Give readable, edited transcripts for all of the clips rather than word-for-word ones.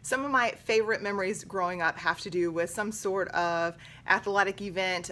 Some of my favorite memories growing up have to do with some sort of athletic event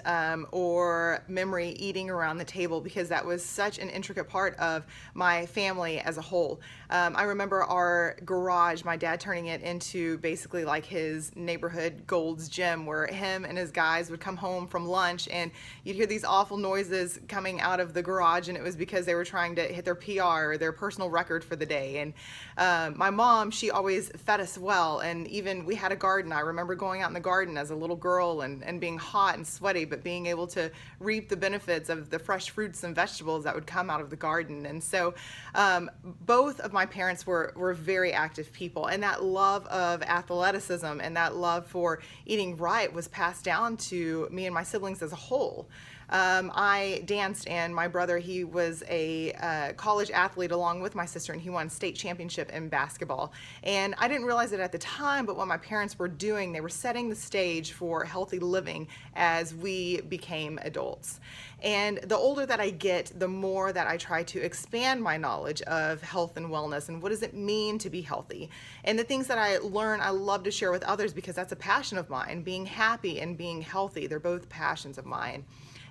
or memory eating around the table, because that was such an intricate part of my family as a whole. I remember our garage, my dad turning it into basically like his neighborhood Gold's Gym, where him and his guys would come home from lunch and you'd hear these awful noises coming out of the garage, and it was because they were trying to hit their PR or their personal record for the day. And my mom, she always fed us well, and even we had a garden. I remember going out in the garden as a little girl and being hot and sweaty, but being able to reap the benefits of the fresh fruits and vegetables that would come out of the garden. And so both of my parents were very active people, and that love of athleticism and that love for eating right was passed down to me and my siblings as a whole. I danced, and my brother, he was a college athlete along with my sister, and he won state championship in basketball. And I didn't realize it at the time, but what my parents were doing, they were setting the stage for healthy living as we became adults. And the older that I get, the more that I try to expand my knowledge of health and wellness and what does it mean to be healthy. And the things that I learn, I love to share with others because that's a passion of mine. Being happy and being healthy, they're both passions of mine.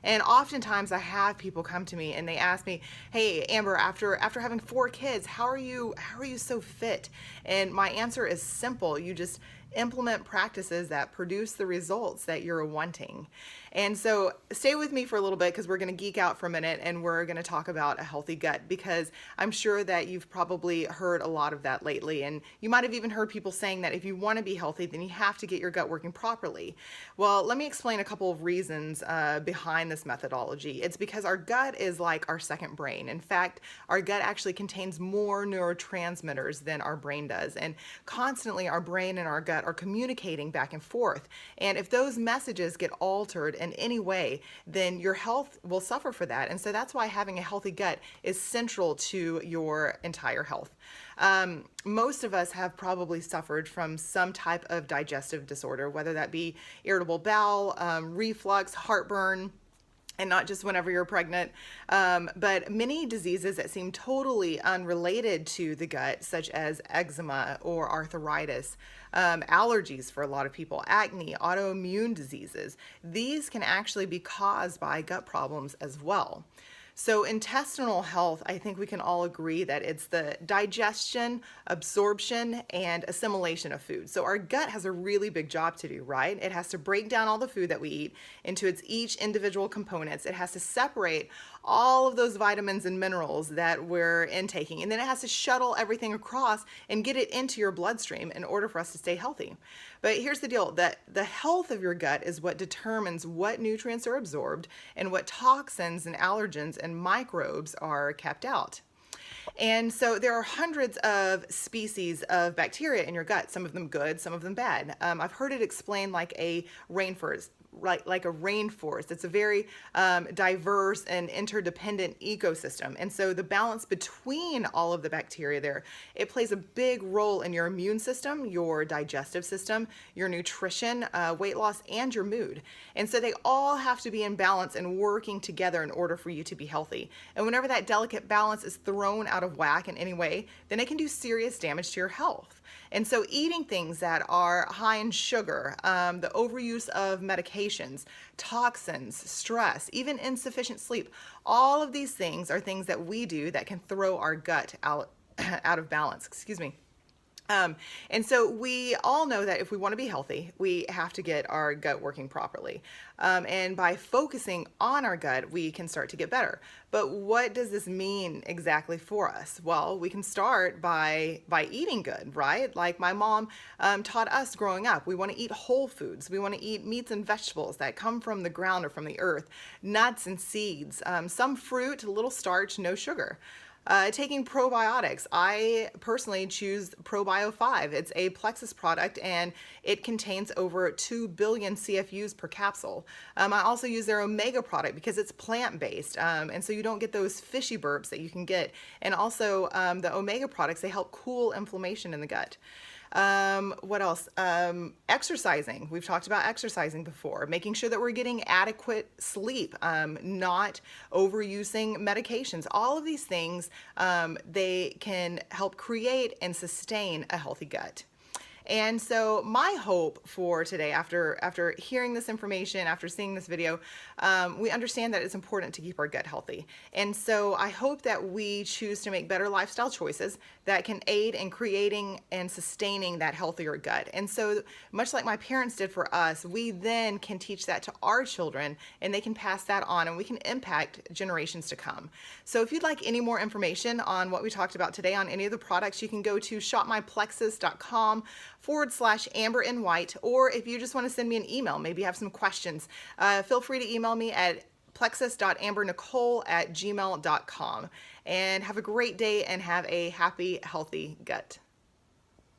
And oftentimes I have people come to me and they ask me, "Hey, Amber, after having 4 kids, how are you so fit?" And my answer is simple. You just implement practices that produce the results that you're wanting. And so stay with me for a little bit, because we're going to geek out for a minute and we're going to talk about a healthy gut, because I'm sure that you've probably heard a lot of that lately. And you might have even heard people saying that if you want to be healthy, then you have to get your gut working properly. Well, let me explain a couple of reasons behind this methodology. It's because our gut is like our second brain. In fact, our gut actually contains more neurotransmitters than our brain does. And constantly our brain and our gut are communicating back and forth. And if those messages get altered in any way, then your health will suffer for that. And so that's why having a healthy gut is central to your entire health. Most of us have probably suffered from some type of digestive disorder, whether that be irritable bowel, reflux, heartburn, and not just whenever you're pregnant, but many diseases that seem totally unrelated to the gut, such as eczema or arthritis, allergies for a lot of people, acne, autoimmune diseases. These can actually be caused by gut problems as well. So intestinal health, I think we can all agree that it's the digestion, absorption, and assimilation of food. So our gut has a really big job to do, right? It has to break down all the food that we eat into its each individual components. It has to separate all of those vitamins and minerals that we're intaking, and then it has to shuttle everything across and get it into your bloodstream in order for us to stay healthy. But here's the deal, that the health of your gut is what determines what nutrients are absorbed and what toxins and allergens and microbes are kept out. And so there are hundreds of species of bacteria in your gut, some of them good, some of them bad. I've heard it explained like a rainforest. Like a rainforest. It's a very diverse and interdependent ecosystem. And so the balance between all of the bacteria there, it plays a big role in your immune system, your digestive system, your nutrition, weight loss, and your mood. And so they all have to be in balance and working together in order for you to be healthy. And whenever that delicate balance is thrown out of whack in any way, then it can do serious damage to your health. And so eating things that are high in sugar, the overuse of medications, toxins, stress, even insufficient sleep, all of these things are things that we do that can throw our gut out of balance. Excuse me. And so we all know that if we want to be healthy, we have to get our gut working properly. And by focusing on our gut, we can start to get better. But what does this mean exactly for us? Well, we can start by eating good, right? Like my mom taught us growing up. We want to eat whole foods. We want to eat meats and vegetables that come from the ground or from the earth, nuts and seeds, some fruit, little starch, no sugar. Taking probiotics, I personally choose ProBio5. It's a Plexus product and it contains over 2 billion CFUs per capsule. I also use their Omega product because it's plant-based, and so you don't get those fishy burps that you can get. And also the Omega products, they help cool inflammation in the gut. What else? Exercising. We've talked about exercising before, making sure that we're getting adequate sleep, not overusing medications. All of these things, they can help create and sustain a healthy gut. And so my hope for today, after hearing this information, after seeing this video, we understand that it's important to keep our gut healthy. And so I hope that we choose to make better lifestyle choices that can aid in creating and sustaining that healthier gut. And so much like my parents did for us, we then can teach that to our children, and they can pass that on, and we can impact generations to come. So if you'd like any more information on what we talked about today on any of the products, you can go to shopmyplexus.com/Amber and White, or if you just want to send me an email, maybe you have some questions, feel free to email me at plexus.ambernicole@gmail.com. And have a great day and have a happy, healthy gut.